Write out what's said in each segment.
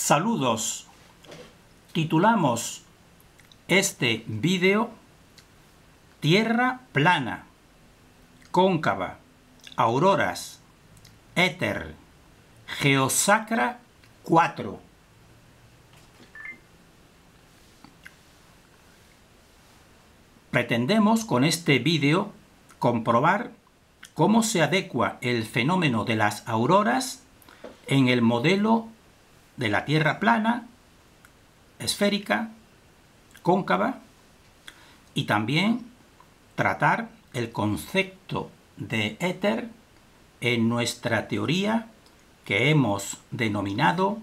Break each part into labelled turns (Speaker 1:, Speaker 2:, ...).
Speaker 1: Saludos. Titulamos este vídeo Tierra plana, cóncava, auroras, éter, Geosacra 4. Pretendemos con este vídeo comprobar cómo se adecua el fenómeno de las auroras en el modelo de la Tierra plana, esférica, cóncava, y también tratar el concepto de éter en nuestra teoría que hemos denominado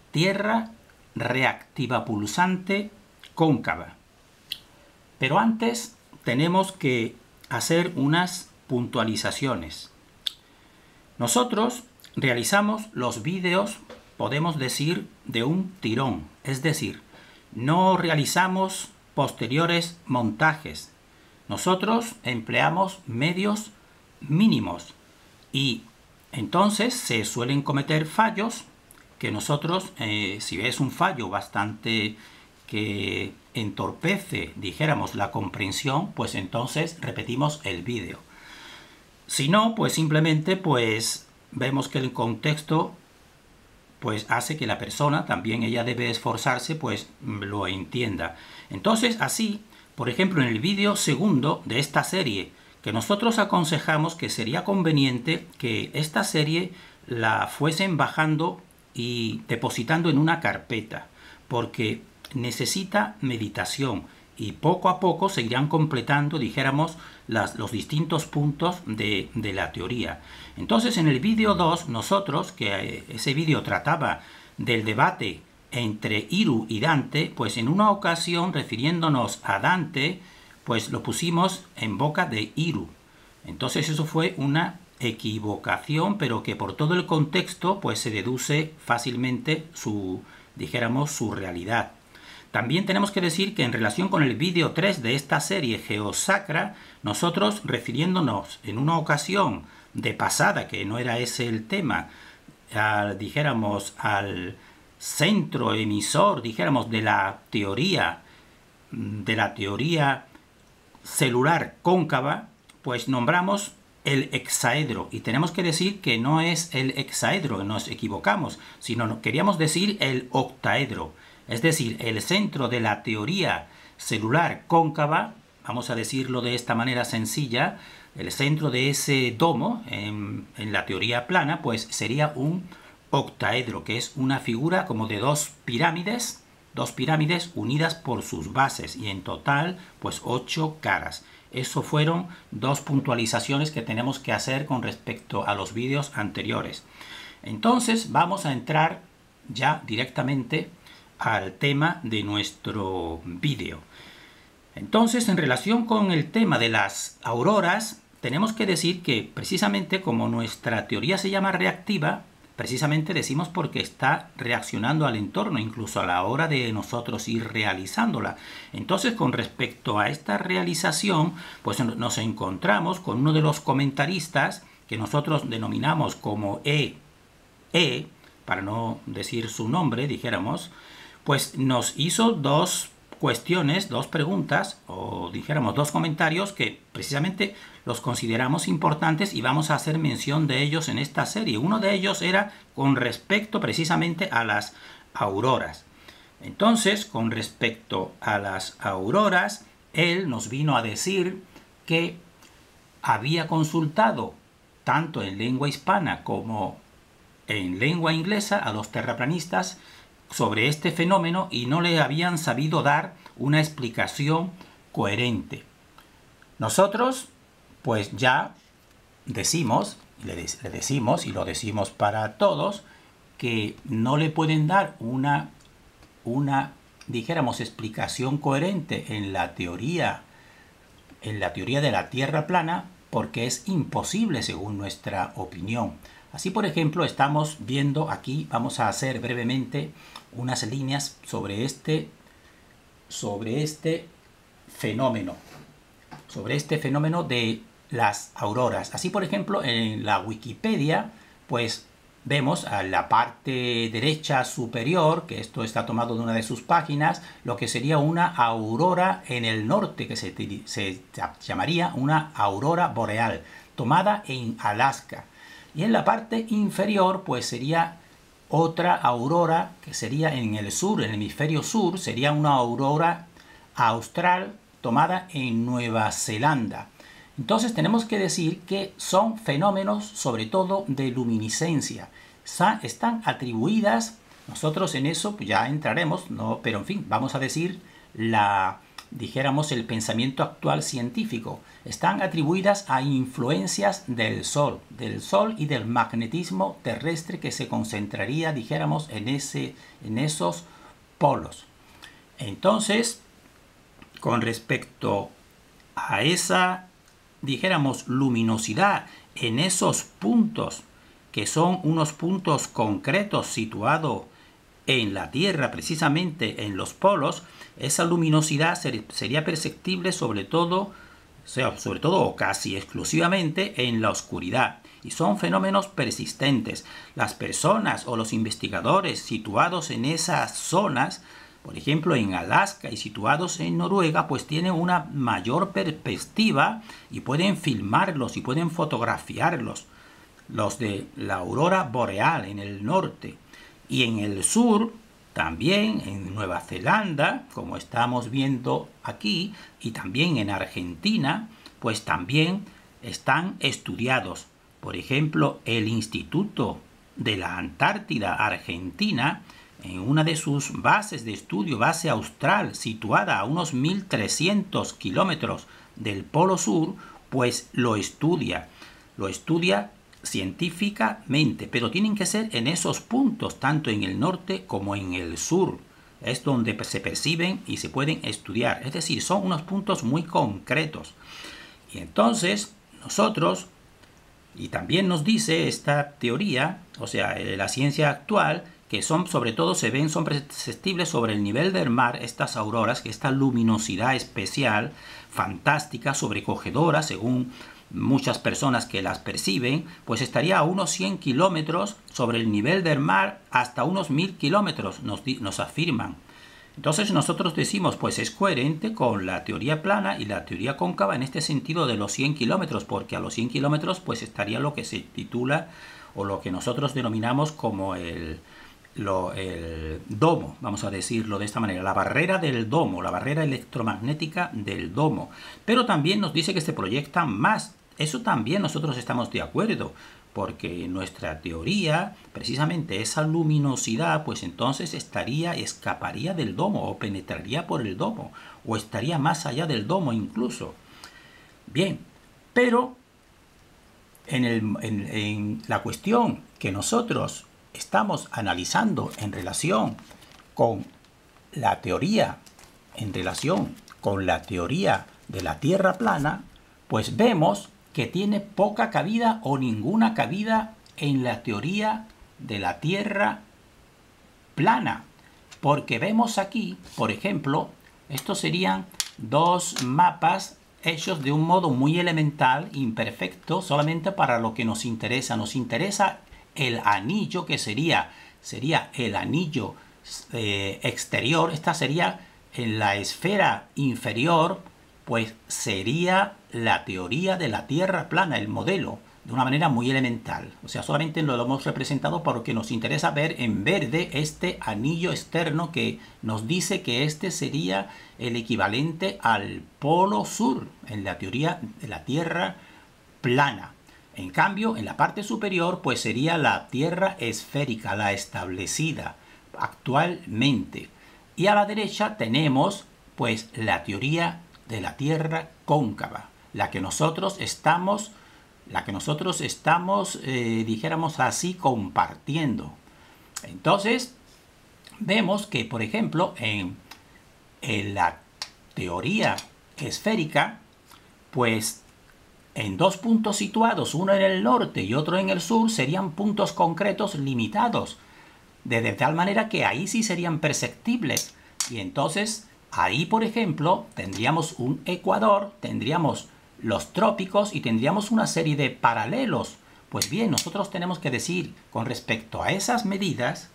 Speaker 1: Tierra reactiva pulsante cóncava. Pero antes tenemos que hacer unas puntualizaciones. Nosotros realizamos los vídeos, podemos decir, de un tirón, es decir, no realizamos posteriores montajes. Nosotros empleamos medios mínimos y entonces se suelen cometer fallos que nosotros, si es un fallo bastante que entorpece, dijéramos, la comprensión, pues entonces repetimos el vídeo. Si no, pues simplemente pues vemos que el contexto pues hace que la persona también ella debe esforzarse pues lo entienda. Entonces así, por ejemplo, en el vídeo segundo de esta serie, que nosotros aconsejamos que sería conveniente que esta serie la fuesen bajando y depositando en una carpeta, porque necesita meditación y poco a poco se irán completando, dijéramos, los distintos puntos de la teoría. Entonces, en el vídeo 2, nosotros, que ese vídeo trataba del debate entre Hiryu y Dante, pues en una ocasión, refiriéndonos a Dante, pues lo pusimos en boca de Hiryu. Entonces eso fue una equivocación, pero que por todo el contexto, pues se deduce fácilmente dijéramos, su realidad. También tenemos que decir que en relación con el vídeo 3 de esta serie Geosacra, nosotros refiriéndonos en una ocasión de pasada, que no era ese el tema, dijéramos al centro emisor, dijéramos, de la teoría celular cóncava, pues nombramos el hexaedro, y tenemos que decir que no es el hexaedro, que nos equivocamos, sino queríamos decir el octaedro. Es decir, el centro de la teoría celular cóncava, vamos a decirlo de esta manera sencilla, el centro de ese domo en la teoría plana, pues sería un octaedro, que es una figura como de dos pirámides unidas por sus bases, y en total, pues 8 caras. Eso fueron dos puntualizaciones que tenemos que hacer con respecto a los vídeos anteriores. Entonces, vamos a entrar ya directamente al tema de nuestro vídeo. Entonces, en relación con el tema de las auroras, tenemos que decir que precisamente como nuestra teoría se llama reactiva, precisamente decimos porque está reaccionando al entorno, incluso a la hora de nosotros ir realizándola. Entonces, con respecto a esta realización, pues nos encontramos con uno de los comentaristas que nosotros denominamos como para no decir su nombre, dijéramos, pues nos hizo dos cuestiones, dos preguntas, o dijéramos dos comentarios que precisamente los consideramos importantes y vamos a hacer mención de ellos en esta serie. Uno de ellos era con respecto precisamente a las auroras. Entonces, con respecto a las auroras, él nos vino a decir que había consultado tanto en lengua hispana como en lengua inglesa a los terraplanistas sobre este fenómeno y no le habían sabido dar una explicación coherente. Nosotros, pues ya decimos, le decimos, y lo decimos para todos, que no le pueden dar una dijéramos, explicación coherente en la teoría de la Tierra plana, porque es imposible según nuestra opinión. Así, por ejemplo, estamos viendo aquí, vamos a hacer brevemente unas líneas sobre este fenómeno de las auroras. Así, por ejemplo, en la Wikipedia, pues vemos a la parte derecha superior, que esto está tomado de una de sus páginas, lo que sería una aurora en el norte, que se llamaría una aurora boreal, tomada en Alaska. Y en la parte inferior, pues sería otra aurora, que sería en el sur, en el hemisferio sur, sería una aurora austral tomada en Nueva Zelanda. Entonces tenemos que decir que son fenómenos sobre todo de luminiscencia. Están atribuidas, nosotros en eso pues ya entraremos, ¿no? Pero en fin, vamos a decir dijéramos el pensamiento actual científico. Están atribuidas a influencias del Sol y del magnetismo terrestre que se concentraría, dijéramos, en esos polos. Entonces, con respecto a esa, dijéramos, luminosidad en esos puntos, que son unos puntos concretos situados en la Tierra, precisamente en los polos, esa luminosidad sería perceptible sobre todo o casi exclusivamente en la oscuridad. Y son fenómenos persistentes. Las personas o los investigadores situados en esas zonas, por ejemplo en Alaska y situados en Noruega, pues tienen una mayor perspectiva y pueden filmarlos y pueden fotografiarlos. Los de la aurora boreal en el norte y en el sur, también en Nueva Zelanda, como estamos viendo aquí, y también en Argentina, pues también están estudiados. Por ejemplo, el Instituto de la Antártida Argentina, en una de sus bases de estudio, base austral, situada a unos 1300 kilómetros del Polo Sur, pues lo estudia científicamente, pero tienen que ser en esos puntos, tanto en el norte como en el sur. Es donde se perciben y se pueden estudiar. Es decir, son unos puntos muy concretos. Y entonces nosotros, y también nos dice esta teoría, o sea, la ciencia actual, que son perceptibles sobre el nivel del mar estas auroras, que esta luminosidad especial, fantástica, sobrecogedora, según muchas personas que las perciben, pues estaría a unos 100 kilómetros sobre el nivel del mar, hasta unos 1000 kilómetros, nos afirman. Entonces nosotros decimos, pues es coherente con la teoría plana y la teoría cóncava en este sentido de los 100 kilómetros, porque a los 100 kilómetros pues estaría lo que se titula o lo que nosotros denominamos como el domo, vamos a decirlo de esta manera, la barrera del domo, la barrera electromagnética del domo. Pero también nos dice que se proyectan más. Eso también nosotros estamos de acuerdo, porque nuestra teoría, precisamente esa luminosidad, pues entonces escaparía del domo o penetraría por el domo o estaría más allá del domo incluso. Bien, pero en la cuestión que nosotros estamos analizando en relación con la teoría, de la Tierra plana, pues vemos que tiene poca cabida o ninguna cabida en la teoría de la Tierra plana. Porque vemos aquí, por ejemplo, estos serían dos mapas hechos de un modo muy elemental, imperfecto, solamente para lo que nos interesa. Nos interesa el anillo, que sería el anillo exterior. Esta sería en la esfera inferior, pues sería la teoría de la Tierra plana, el modelo, de una manera muy elemental. O sea, solamente lo hemos representado porque nos interesa ver en verde este anillo externo que nos dice que este sería el equivalente al polo sur en la teoría de la Tierra plana. En cambio, en la parte superior, pues sería la Tierra esférica, la establecida actualmente. Y a la derecha tenemos, pues, la teoría de la Tierra cóncava, la que nosotros estamos, dijéramos así, compartiendo. Entonces, vemos que, por ejemplo, en la teoría esférica, pues, en dos puntos situados, uno en el norte y otro en el sur, serían puntos concretos limitados, de tal manera que ahí sí serían perceptibles. Y entonces, ahí, por ejemplo, tendríamos un ecuador, tendríamos los trópicos y tendríamos una serie de paralelos. Pues bien, nosotros tenemos que decir con respecto a esas medidas,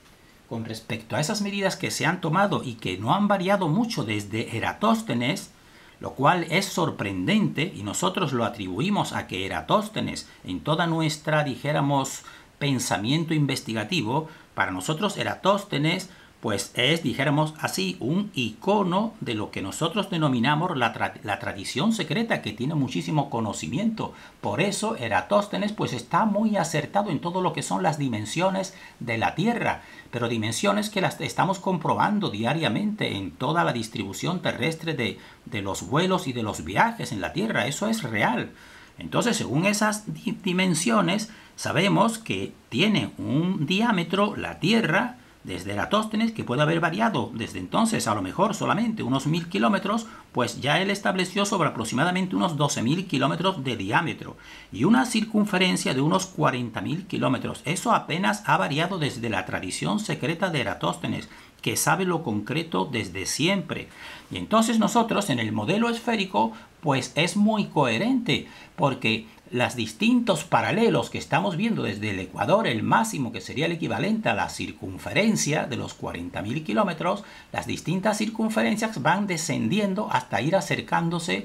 Speaker 1: que se han tomado y que no han variado mucho desde Eratóstenes, lo cual es sorprendente, y nosotros lo atribuimos a que Eratóstenes, en toda nuestra, dijéramos, pensamiento investigativo, para nosotros Eratóstenes pues es, dijéramos así, un icono de lo que nosotros denominamos la tradición secreta, que tiene muchísimo conocimiento. Por eso Eratóstenes pues está muy acertado en todo lo que son las dimensiones de la Tierra, pero dimensiones que las estamos comprobando diariamente en toda la distribución terrestre de los vuelos y de los viajes en la Tierra. Eso es real. Entonces, según esas dimensiones, sabemos que tiene un diámetro la Tierra, desde Eratóstenes, que puede haber variado desde entonces a lo mejor solamente unos 1000 kilómetros, pues ya él estableció sobre aproximadamente unos 12.000 kilómetros de diámetro y una circunferencia de unos 40.000 kilómetros. Eso apenas ha variado desde la tradición secreta de Eratóstenes, que sabe lo concreto desde siempre. Y entonces nosotros en el modelo esférico pues es muy coherente, porque los distintos paralelos que estamos viendo desde el ecuador, el máximo, que sería el equivalente a la circunferencia de los 40.000 kilómetros, las distintas circunferencias van descendiendo hasta ir acercándose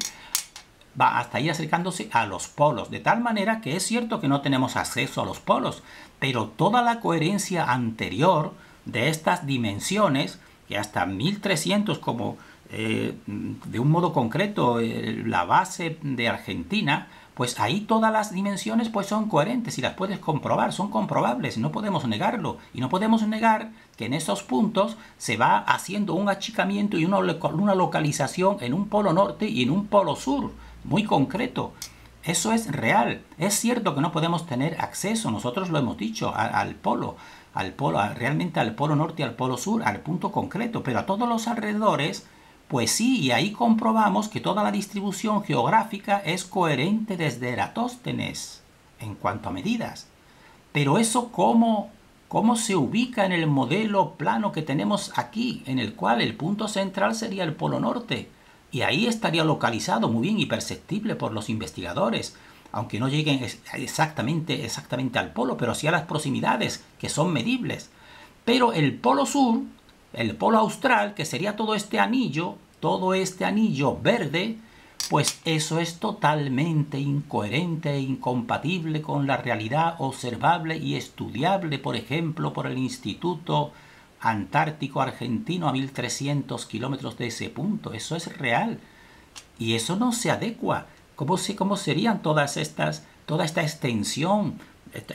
Speaker 1: a los polos, de tal manera que es cierto que no tenemos acceso a los polos, pero toda la coherencia anterior de estas dimensiones, que hasta 1300, como de un modo concreto la base de Argentina, pues ahí todas las dimensiones pues son coherentes y las puedes comprobar, son comprobables, no podemos negarlo. Y no podemos negar que en esos puntos se va haciendo un achicamiento y una localización en un polo norte y en un polo sur, muy concreto. Eso es real. Es cierto que no podemos tener acceso, nosotros lo hemos dicho, realmente al polo norte y al polo sur, al punto concreto, pero a todos los alrededores, pues sí, y ahí comprobamos que toda la distribución geográfica es coherente desde Eratóstenes en cuanto a medidas. Pero eso, ¿cómo se ubica en el modelo plano que tenemos aquí, en el cual el punto central sería el polo norte? Y ahí estaría localizado muy bien y perceptible por los investigadores, aunque no lleguen exactamente al polo, pero sí a las proximidades, que son medibles. Pero el polo sur, el polo austral, que sería todo este anillo verde, pues eso es totalmente incoherente e incompatible con la realidad observable y estudiable, por ejemplo, por el Instituto Antártico Argentino a 1300 kilómetros de ese punto. Eso es real. Y eso no se adecua. ¿Cómo serían toda esta extensión?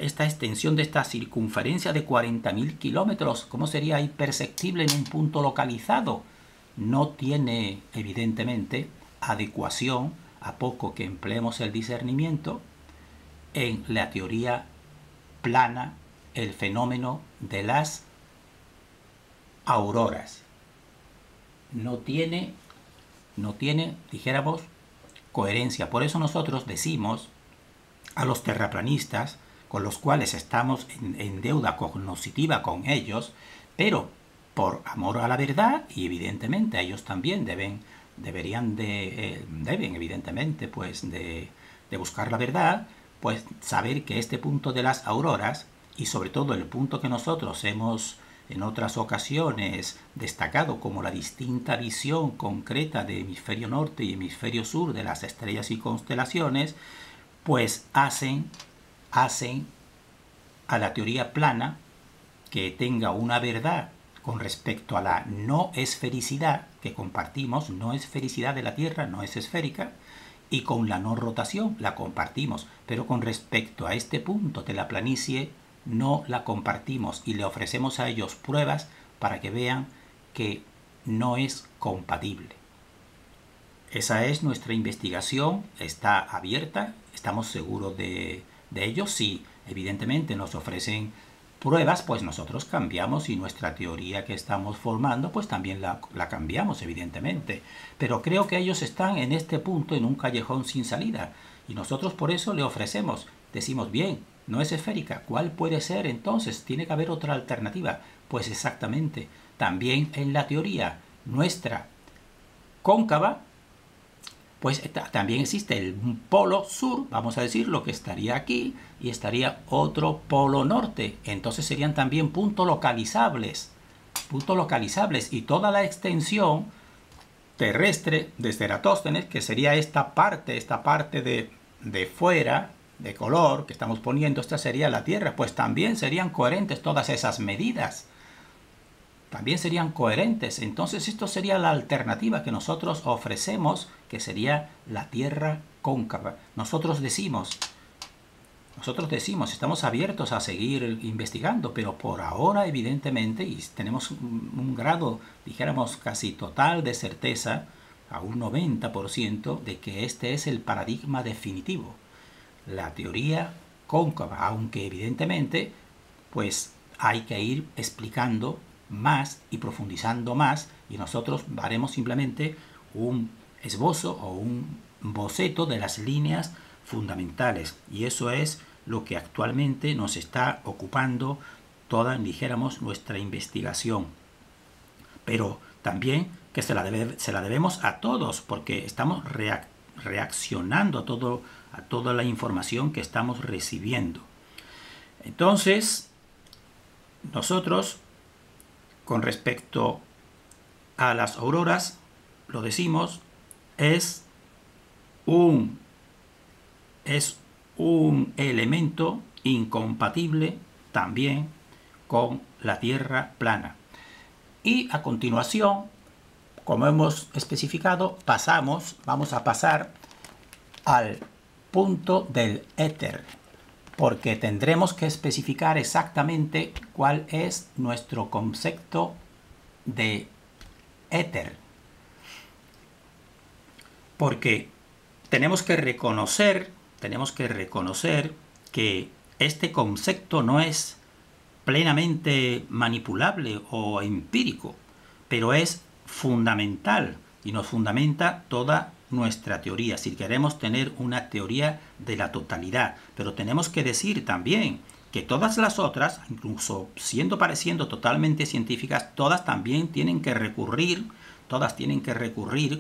Speaker 1: Esta extensión de esta circunferencia de 40.000 kilómetros, ¿cómo sería imperceptible en un punto localizado? No tiene, evidentemente, adecuación, a poco que empleemos el discernimiento, en la teoría plana, el fenómeno de las auroras. No tiene, dijéramos, coherencia. Por eso nosotros decimos a los terraplanistas, con los cuales estamos en deuda cognoscitiva con ellos, pero por amor a la verdad, y evidentemente ellos también deben evidentemente pues de buscar la verdad, pues saber que este punto de las auroras, y sobre todo el punto que nosotros hemos en otras ocasiones destacado como la distinta visión concreta de hemisferio norte y hemisferio sur de las estrellas y constelaciones, pues hacen a la teoría plana que tenga una verdad con respecto a la no esfericidad que compartimos, no esfericidad de la Tierra, no es esférica, y con la no rotación la compartimos, pero con respecto a este punto de la planicie no la compartimos y le ofrecemos a ellos pruebas para que vean que no es compatible. Esa es nuestra investigación, está abierta, estamos seguros de ello. Si evidentemente nos ofrecen pruebas, pues nosotros cambiamos, y nuestra teoría que estamos formando pues también la cambiamos, evidentemente. Pero creo que ellos están en este punto en un callejón sin salida, y nosotros por eso le ofrecemos, decimos, bien, no es esférica, ¿cuál puede ser entonces? Tiene que haber otra alternativa. Pues exactamente, también en la teoría nuestra cóncava, pues también existe el polo sur, vamos a decir, lo que estaría aquí, y estaría otro polo norte. Entonces serían también puntos localizables, y toda la extensión terrestre desde Eratóstenes, que sería esta parte de fuera, de color que estamos poniendo, esta sería la Tierra, pues también serían coherentes todas esas medidas. También serían coherentes. Entonces esto sería la alternativa que nosotros ofrecemos, que sería la Tierra cóncava. Nosotros decimos, estamos abiertos a seguir investigando, pero por ahora, evidentemente, y tenemos un grado, dijéramos, casi total de certeza, a un 90%, de que este es el paradigma definitivo, la teoría cóncava, aunque evidentemente, pues hay que ir explicando más y profundizando más, y nosotros haremos simplemente un esbozo o un boceto de las líneas fundamentales, y eso es lo que actualmente nos está ocupando toda, dijéramos, nuestra investigación. Pero también que se la debemos a todos, porque estamos reaccionando a toda la información que estamos recibiendo. Entonces, nosotros, con respecto a las auroras, lo decimos, es un elemento incompatible también con la Tierra plana. Y a continuación, como hemos especificado, vamos a pasar al punto del éter, porque tendremos que especificar exactamente cuál es nuestro concepto de éter. Porque tenemos que reconocer que este concepto no es plenamente manipulable o empírico, pero es fundamental y nos fundamenta toda nuestra teoría, si queremos tener una teoría de la totalidad. Pero tenemos que decir también que todas las otras, incluso pareciendo totalmente científicas, todas tienen que recurrir,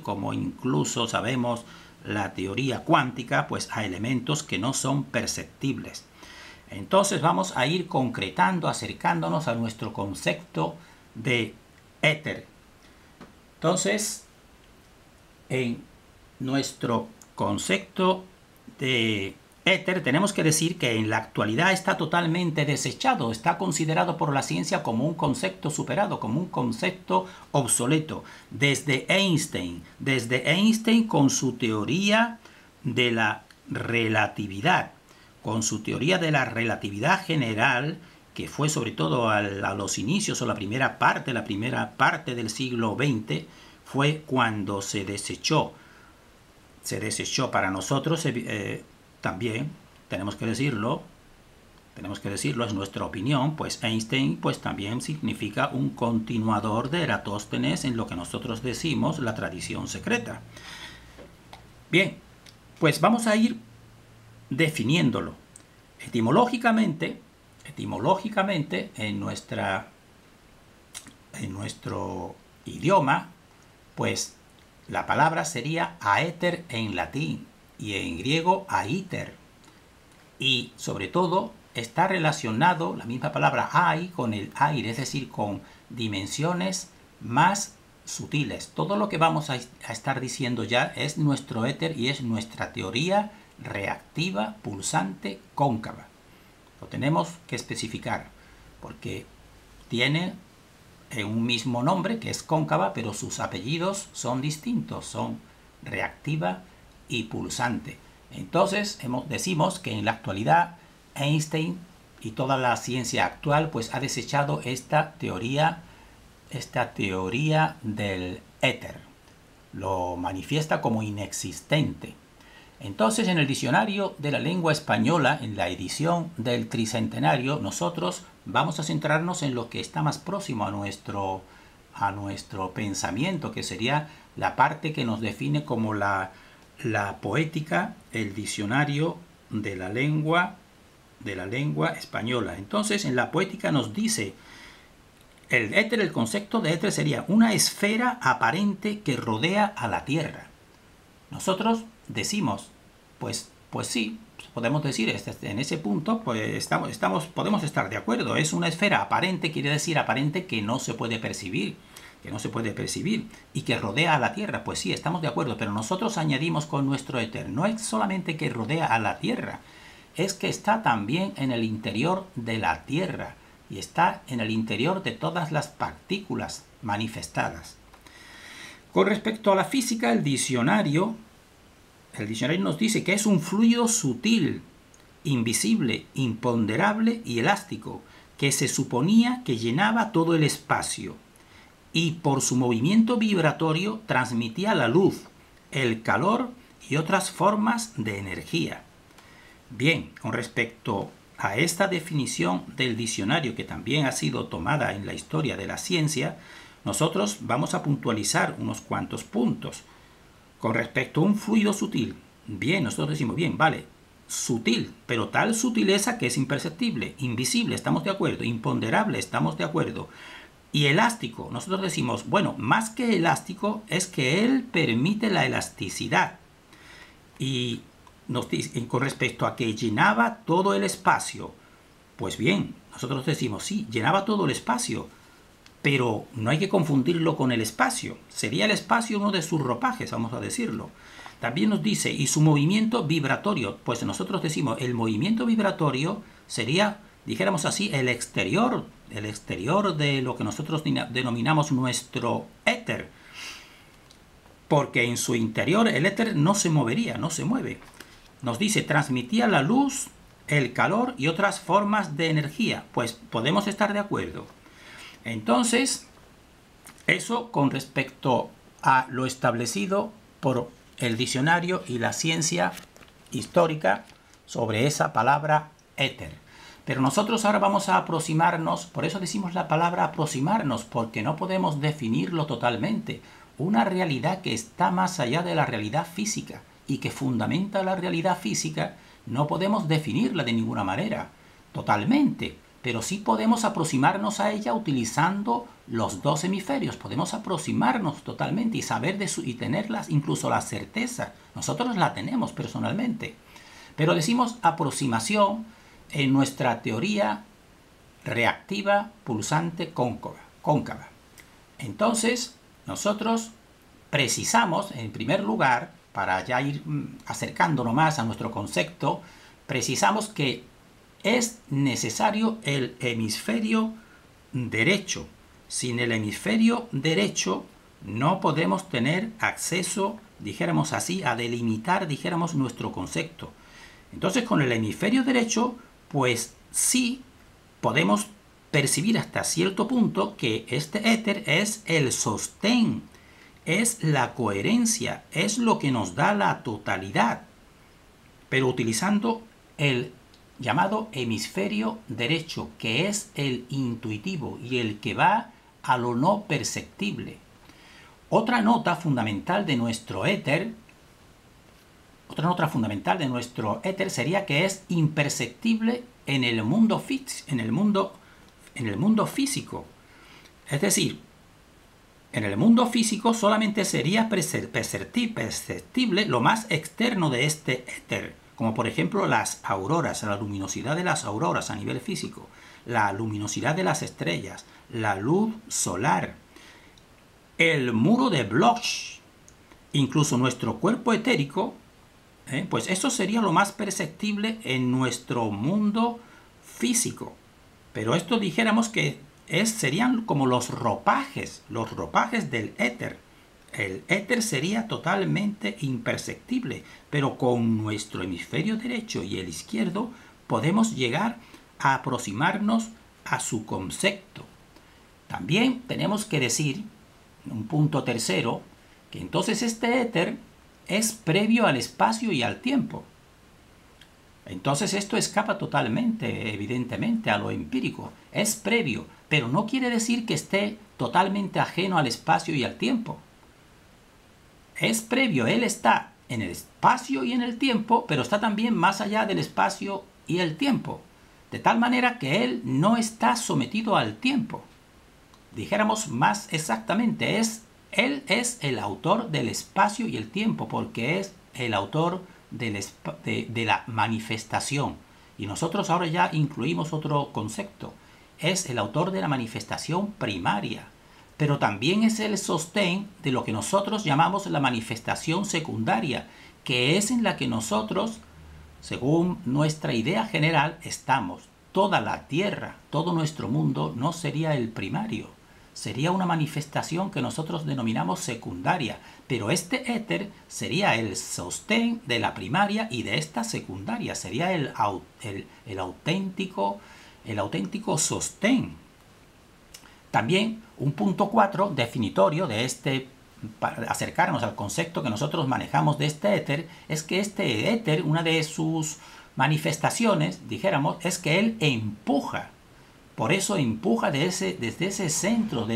Speaker 1: como incluso sabemos la teoría cuántica, pues a elementos que no son perceptibles. Entonces vamos a ir concretando, acercándonos a nuestro concepto de éter. Entonces, en nuestro concepto de éter tenemos que decir que en la actualidad está totalmente desechado, está considerado por la ciencia como un concepto superado, como un concepto obsoleto. Desde Einstein con su teoría de la relatividad, con su teoría de la relatividad general, que fue sobre todo a los inicios o la primera parte del siglo XX, fue cuando se desechó para nosotros, también tenemos que decirlo, es nuestra opinión, pues Einstein pues también significa un continuador de Eratóstenes en lo que nosotros decimos la tradición secreta. Bien, pues vamos a ir definiéndolo. Etimológicamente en nuestro idioma, pues la palabra sería aéter en latín y en griego aiter. Y sobre todo está relacionado la misma palabra ai con el aire, es decir, con dimensiones más sutiles. Todo lo que vamos a estar diciendo ya es nuestro éter y es nuestra teoría reactiva pulsante cóncava. Lo tenemos que especificar porque tiene un mismo nombre que es cóncava, pero sus apellidos son distintos, son reactiva y pulsante. Entonces decimos que en la actualidad Einstein y toda la ciencia actual pues ha desechado esta teoría del éter, lo manifiesta como inexistente. Entonces, en el diccionario de la lengua española, en la edición del tricentenario, nosotros vamos a centrarnos en lo que está más próximo a nuestro pensamiento, que sería la parte que nos define como la poética, el diccionario de la lengua española. Entonces, en la poética nos dice, el concepto de éter sería una esfera aparente que rodea a la Tierra. Nosotros decimos, pues sí, podemos decir, en ese punto, pues podemos estar de acuerdo. Es una esfera aparente, quiere decir aparente que no se puede percibir, y que rodea a la Tierra. Pues sí, estamos de acuerdo, pero nosotros añadimos con nuestro éter, no es solamente que rodea a la Tierra, es que está también en el interior de la Tierra y está en el interior de todas las partículas manifestadas. Con respecto a la física, el diccionario nos dice que es un fluido sutil, invisible, imponderable y elástico, que se suponía que llenaba todo el espacio y por su movimiento vibratorio transmitía la luz, el calor y otras formas de energía. Bien, con respecto a esta definición del diccionario, que también ha sido tomada en la historia de la ciencia, nosotros vamos a puntualizar unos cuantos puntos. Con respecto a un fluido sutil, bien, nosotros decimos, bien, vale, sutil, pero tal sutileza que es imperceptible, invisible, estamos de acuerdo, imponderable, estamos de acuerdo, y elástico, nosotros decimos, bueno, más que elástico es que él permite la elasticidad. Y nos dice, con respecto a que llenaba todo el espacio, pues bien, nosotros decimos, sí, llenaba todo el espacio, pero no hay que confundirlo con el espacio. Sería el espacio uno de sus ropajes, vamos a decirlo. También nos dice, y su movimiento vibratorio, pues nosotros decimos, el movimiento vibratorio sería, dijéramos así, el exterior de lo que nosotros denominamos nuestro éter, porque en su interior el éter no se movería, no se mueve. Nos dice, transmitía la luz, el calor y otras formas de energía. Pues podemos estar de acuerdo. Entonces, eso con respecto a lo establecido por el diccionario y la ciencia histórica sobre esa palabra éter. Pero nosotros ahora vamos a aproximarnos, por eso decimos la palabra aproximarnos, porque no podemos definirlo totalmente. Una realidad que está más allá de la realidad física y que fundamenta la realidad física, no podemos definirla de ninguna manera, totalmente. Pero sí podemos aproximarnos a ella utilizando los dos hemisferios. Podemos aproximarnos totalmente y saber y tenerlas, incluso la certeza. Nosotros la tenemos personalmente. Pero decimos aproximación en nuestra teoría reactiva pulsante cóncava. Entonces, nosotros precisamos, en primer lugar, para ya ir acercándonos más a nuestro concepto, precisamos que es necesario el hemisferio derecho. Sin el hemisferio derecho no podemos tener acceso, dijéramos así, a delimitar, dijéramos, nuestro concepto. Entonces, con el hemisferio derecho, pues sí podemos percibir hasta cierto punto que este éter es el sostén, es la coherencia, es lo que nos da la totalidad, pero utilizando el llamado hemisferio derecho, que es el intuitivo y el que va a lo no perceptible. Otra nota fundamental de nuestro éter sería que es imperceptible en el mundo físico. Es decir, en el mundo físico solamente sería perceptible lo más externo de este éter, como por ejemplo las auroras, la luminosidad de las auroras a nivel físico, la luminosidad de las estrellas, la luz solar, el muro de Bloch, incluso nuestro cuerpo etérico, pues eso sería lo más perceptible en nuestro mundo físico. Pero esto dijéramos que serían como los ropajes del éter. El éter sería totalmente imperceptible, pero con nuestro hemisferio derecho y el izquierdo podemos llegar a aproximarnos a su concepto. También tenemos que decir, un punto tercero, que entonces este éter es previo al espacio y al tiempo. Entonces esto escapa totalmente, evidentemente, a lo empírico. Es previo, pero no quiere decir que esté totalmente ajeno al espacio y al tiempo. Es previo, él está en el espacio y en el tiempo, pero está también más allá del espacio y el tiempo. De tal manera que él no está sometido al tiempo. Dijéramos más exactamente, es Él es el autor del espacio y el tiempo, porque es el autor de la manifestación. Y nosotros ahora ya incluimos otro concepto. Es el autor de la manifestación primaria, pero también es el sostén de lo que nosotros llamamos la manifestación secundaria, que es en la que nosotros, según nuestra idea general, estamos. Toda la Tierra, todo nuestro mundo no sería el primario, sería una manifestación que nosotros denominamos secundaria, pero este éter sería el sostén de la primaria y de esta secundaria, sería el auténtico sostén. También un punto 4 definitorio de para acercarnos al concepto que nosotros manejamos de este éter, es que este éter, una de sus manifestaciones, dijéramos, es que él empuja. Por eso empuja desde ese centro,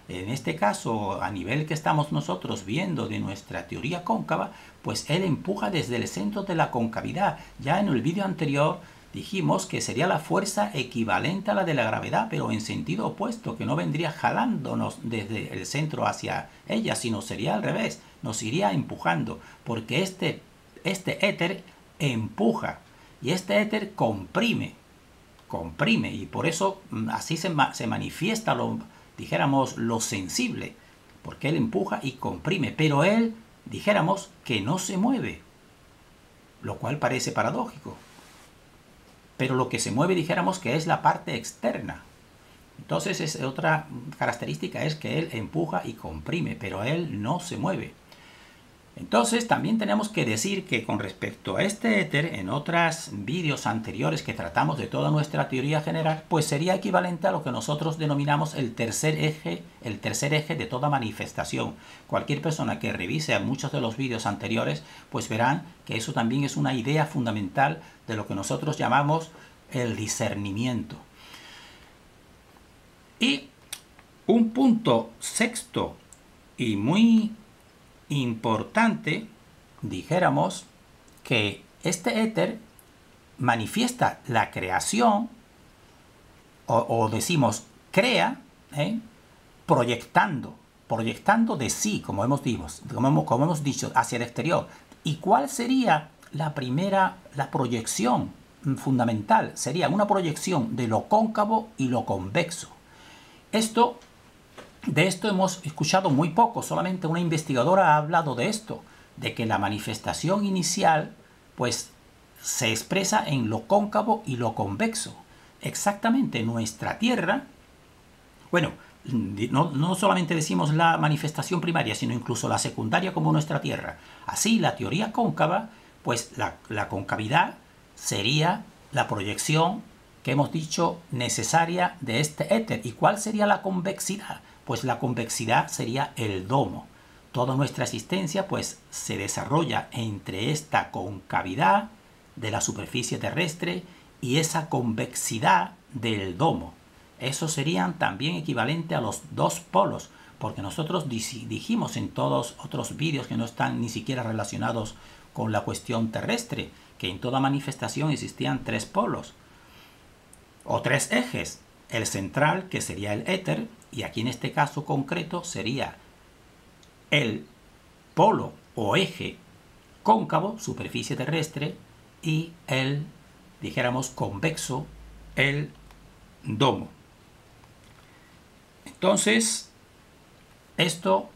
Speaker 1: en este caso a nivel que estamos nosotros viendo de nuestra teoría cóncava, pues él empuja desde el centro de la concavidad. Ya en el vídeo anterior dijimos que sería la fuerza equivalente a la de la gravedad, pero en sentido opuesto, que no vendría jalándonos desde el centro hacia ella, sino sería al revés, nos iría empujando, porque este éter empuja y este éter comprime, y por eso así se manifiesta lo sensible, porque él empuja y comprime, pero él, dijéramos, que no se mueve, lo cual parece paradójico. Pero lo que se mueve, dijéramos, que es la parte externa. Entonces otra característica es que él empuja y comprime, pero él no se mueve. Entonces también tenemos que decir que con respecto a este éter, en otros vídeos anteriores que tratamos de toda nuestra teoría general, pues sería equivalente a lo que nosotros denominamos el tercer eje de toda manifestación. Cualquier persona que revise muchos de los vídeos anteriores, pues verán que eso también es una idea fundamental de lo que nosotros llamamos el discernimiento. Y un punto sexto y muy importante, dijéramos, que este éter manifiesta la creación, o decimos crea, proyectando de sí, como hemos dicho, hacia el exterior. ¿Y cuál sería la proyección fundamental? Sería una proyección de lo cóncavo y lo convexo. De esto hemos escuchado muy poco, solamente una investigadora ha hablado de esto, de que la manifestación inicial pues se expresa en lo cóncavo y lo convexo. Exactamente, nuestra Tierra, bueno, no solamente decimos la manifestación primaria, sino incluso la secundaria como nuestra Tierra. Así, la teoría cóncava, pues la concavidad sería la proyección que hemos dicho necesaria de este éter. ¿Y cuál sería la convexidad? Pues la convexidad sería el domo. Toda nuestra existencia pues se desarrolla entre esta concavidad de la superficie terrestre y esa convexidad del domo. Eso serían también equivalente a los dos polos, porque nosotros dijimos en todos otros vídeos que no están ni siquiera relacionados con la cuestión terrestre, que en toda manifestación existían tres polos o tres ejes. El central, que sería el éter, y aquí en este caso concreto sería el polo o eje cóncavo, superficie terrestre, y el, dijéramos, convexo, el domo. Entonces, esto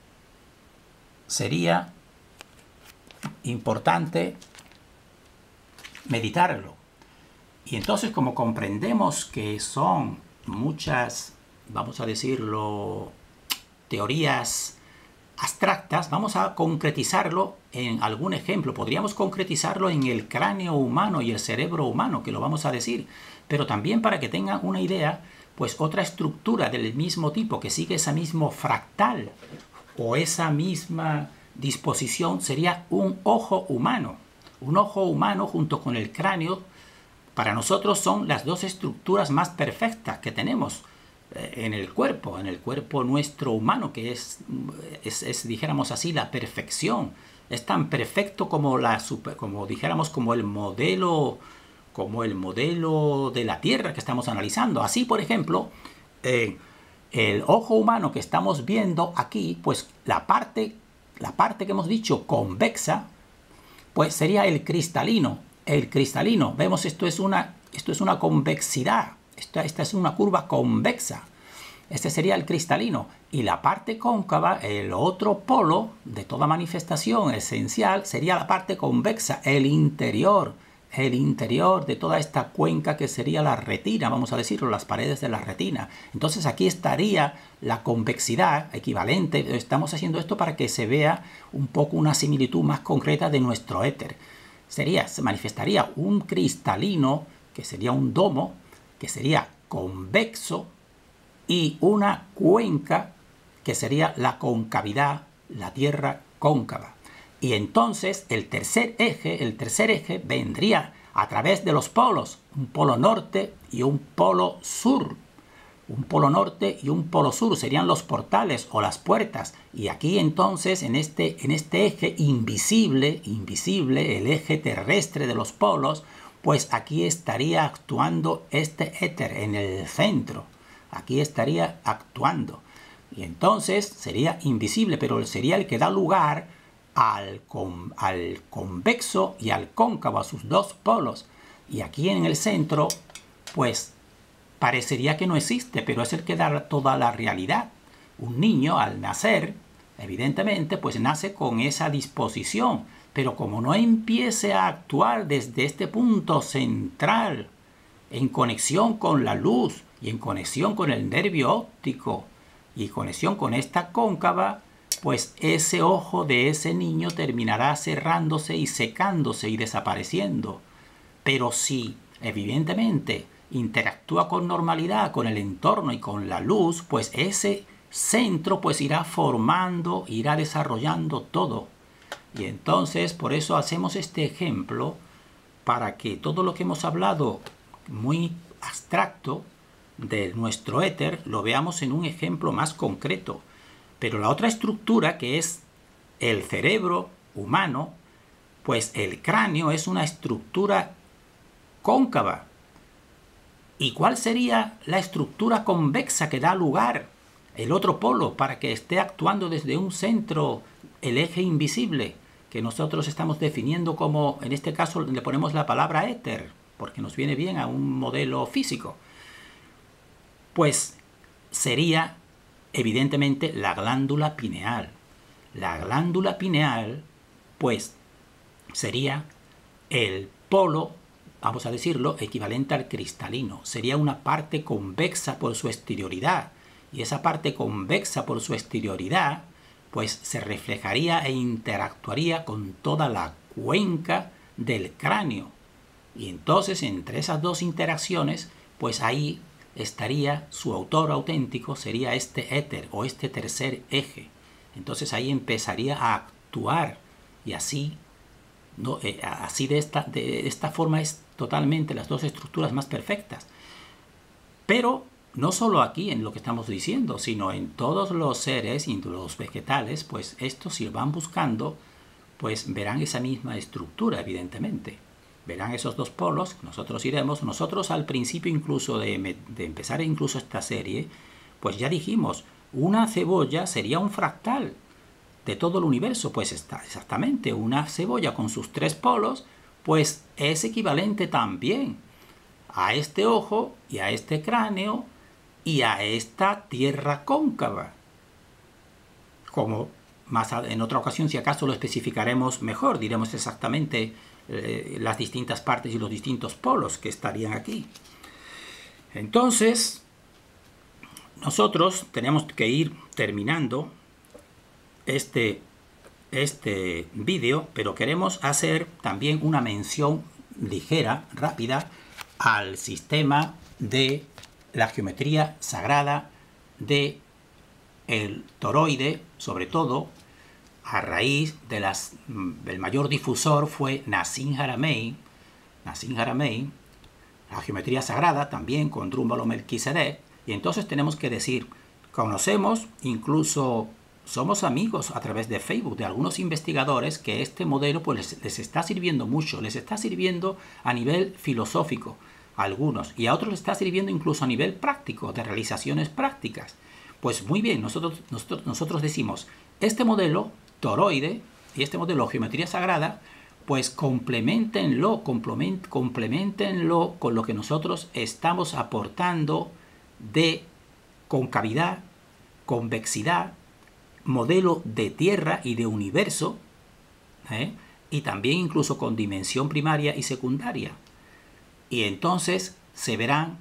Speaker 1: sería importante meditarlo. Y entonces, como comprendemos que son muchas, vamos a decirlo, teorías abstractas, vamos a concretizarlo en algún ejemplo. Podríamos concretizarlo en el cráneo humano y el cerebro humano, que lo vamos a decir, pero también para que tengan una idea, pues otra estructura del mismo tipo, que sigue ese mismo fractal o esa misma disposición, sería un ojo humano. Un ojo humano junto con el cráneo, para nosotros son las dos estructuras más perfectas que tenemos en el cuerpo nuestro humano, que es dijéramos así, la perfección. Es tan perfecto como dijéramos, como el modelo de la Tierra que estamos analizando. Así, por ejemplo, el ojo humano que estamos viendo aquí, pues la parte que hemos dicho convexa, pues sería el cristalino. El cristalino, vemos, esto es una convexidad, esta es una curva convexa. Este sería el cristalino. Y la parte cóncava, el otro polo de toda manifestación esencial, sería la parte convexa, el interior de toda esta cuenca que sería la retina, vamos a decirlo, las paredes de la retina. Entonces aquí estaría la convexidad equivalente. Estamos haciendo esto para que se vea un poco una similitud más concreta de nuestro éter. Se manifestaría un cristalino, que sería un domo, que sería convexo, y una cuenca, que sería la concavidad, la tierra cóncava. Y entonces el tercer eje vendría a través de los polos, un polo norte y un polo sur. Un polo norte y un polo sur serían los portales o las puertas. Y aquí entonces, en este eje invisible, el eje terrestre de los polos, pues aquí estaría actuando este éter en el centro. Aquí estaría actuando. Y entonces sería invisible, pero sería el que da lugar al convexo y al cóncavo, a sus dos polos. Y aquí en el centro, pues parecería que no existe, pero es el que da toda la realidad. Un niño al nacer, evidentemente, pues nace con esa disposición, pero como no empiece a actuar desde este punto central, en conexión con la luz y en conexión con el nervio óptico y conexión con esta cóncava, pues ese ojo de ese niño terminará cerrándose y secándose y desapareciendo. Pero si, evidentemente, interactúa con normalidad con el entorno y con la luz, pues ese centro pues irá formando, irá desarrollando todo. Y entonces por eso hacemos este ejemplo, para que todo lo que hemos hablado muy abstracto de nuestro éter lo veamos en un ejemplo más concreto. Pero la otra estructura, que es el cerebro humano, pues el cráneo es una estructura cóncava. ¿Y cuál sería la estructura convexa que da lugar el otro polo para que esté actuando desde un centro, el eje invisible, que nosotros estamos definiendo como, en este caso le ponemos la palabra éter, porque nos viene bien a un modelo físico? Pues sería evidentemente la glándula pineal. La glándula pineal, pues, sería el polo, vamos a decirlo, equivalente al cristalino. Sería una parte convexa por su exterioridad. Y esa parte convexa por su exterioridad, pues se reflejaría e interactuaría con toda la cuenca del cráneo. Y entonces, entre esas dos interacciones, pues ahí estaría su autor auténtico, sería este éter o este tercer eje. Entonces ahí empezaría a actuar, y así, ¿no? Así de esta forma es totalmente las dos estructuras más perfectas. Pero no solo aquí en lo que estamos diciendo, sino en todos los seres y los vegetales, pues estos, si van buscando, pues verán esa misma estructura, evidentemente. Verán esos dos polos. Nosotros al principio incluso de empezar incluso esta serie, pues ya dijimos, una cebolla sería un fractal de todo el universo. Pues está exactamente, una cebolla con sus tres polos, pues es equivalente también a este ojo y a este cráneo y a esta tierra cóncava. Como más en otra ocasión, si acaso lo especificaremos mejor, diremos exactamente las distintas partes y los distintos polos que estarían aquí. Entonces, nosotros tenemos que ir terminando este vídeo, pero queremos hacer también una mención ligera, rápida, al sistema de la geometría sagrada de el toroide, sobre todo a raíz de el mayor difusor fue Nassim Haramein. La geometría sagrada también con Drúmbalo Melquisedec. Y entonces tenemos que decir, conocemos, incluso somos amigos a través de Facebook de algunos investigadores que este modelo pues les está sirviendo mucho, les está sirviendo a nivel filosófico a algunos, y a otros les está sirviendo incluso a nivel práctico, de realizaciones prácticas. Pues muy bien, nosotros decimos, este modelo toroide y este modelo geometría sagrada, pues complementenlo con lo que nosotros estamos aportando de concavidad, convexidad, modelo de tierra y de universo, y también incluso con dimensión primaria y secundaria. Y entonces se verán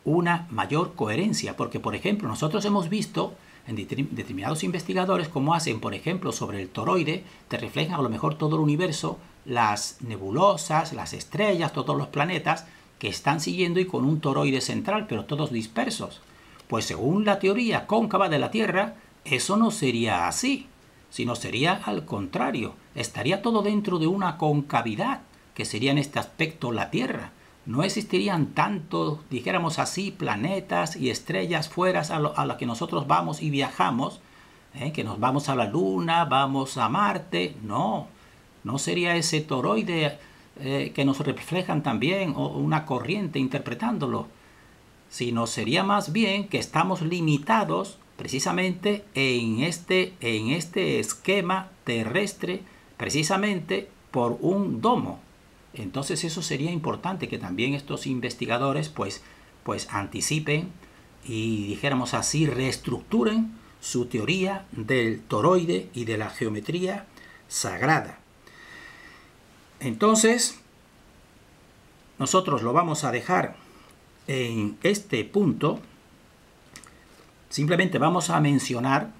Speaker 1: una mayor coherencia, porque por ejemplo nosotros hemos visto en determinados investigadores cómo hacen, por ejemplo, sobre el toroide, te reflejan a lo mejor todo el universo, las nebulosas, las estrellas, todos los planetas que están siguiendo y con un toroide central, pero todos dispersos. Pues según la teoría cóncava de la Tierra, eso no sería así, sino sería al contrario, estaría todo dentro de una concavidad, que sería en este aspecto la Tierra. No existirían tanto, dijéramos así, planetas y estrellas fuera a la que nosotros vamos y viajamos, que nos vamos a la Luna, vamos a Marte. No, no sería ese toroide que nos reflejan también, o una corriente interpretándolo, sino sería más bien que estamos limitados precisamente en este esquema terrestre, precisamente por un domo. Entonces eso sería importante que también estos investigadores pues anticipen y, dijéramos así, reestructuren su teoría del toroide y de la geometría sagrada. Entonces, nosotros lo vamos a dejar en este punto. Simplemente vamos a mencionar,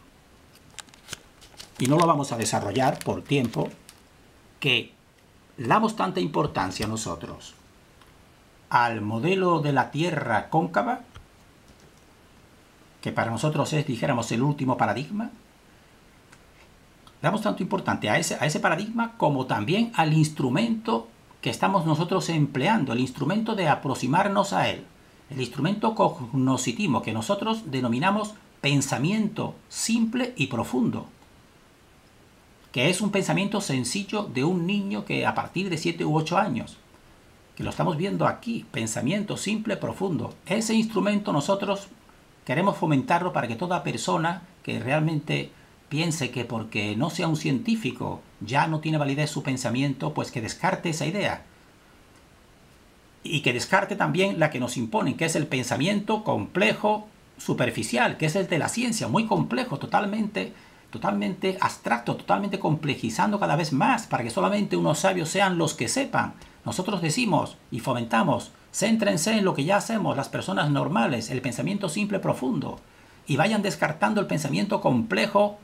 Speaker 1: y no lo vamos a desarrollar por tiempo, que damos tanta importancia nosotros al modelo de la Tierra cóncava, que para nosotros es, dijéramos, el último paradigma. Damos tanto importancia a ese paradigma como también al instrumento que estamos nosotros empleando, el instrumento de aproximarnos a él, el instrumento cognoscitivo que nosotros denominamos pensamiento simple y profundo, que es un pensamiento sencillo de un niño que a partir de 7 u 8 años, que lo estamos viendo aquí, pensamiento simple, profundo. Ese instrumento nosotros queremos fomentarlo para que toda persona que realmente piense que porque no sea un científico ya no tiene validez su pensamiento, pues que descarte esa idea. Y que descarte también la que nos imponen, que es el pensamiento complejo, superficial, que es el de la ciencia, muy complejo, totalmente abstracto, totalmente complejizando cada vez más, para que solamente unos sabios sean los que sepan. Nosotros decimos y fomentamos, céntrense en lo que ya hacemos las personas normales, el pensamiento simple profundo, y vayan descartando el pensamiento complejo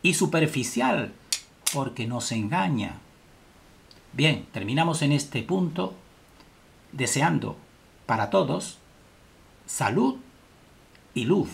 Speaker 1: y superficial, porque nos engaña. Bien, terminamos en este punto deseando para todos salud y luz.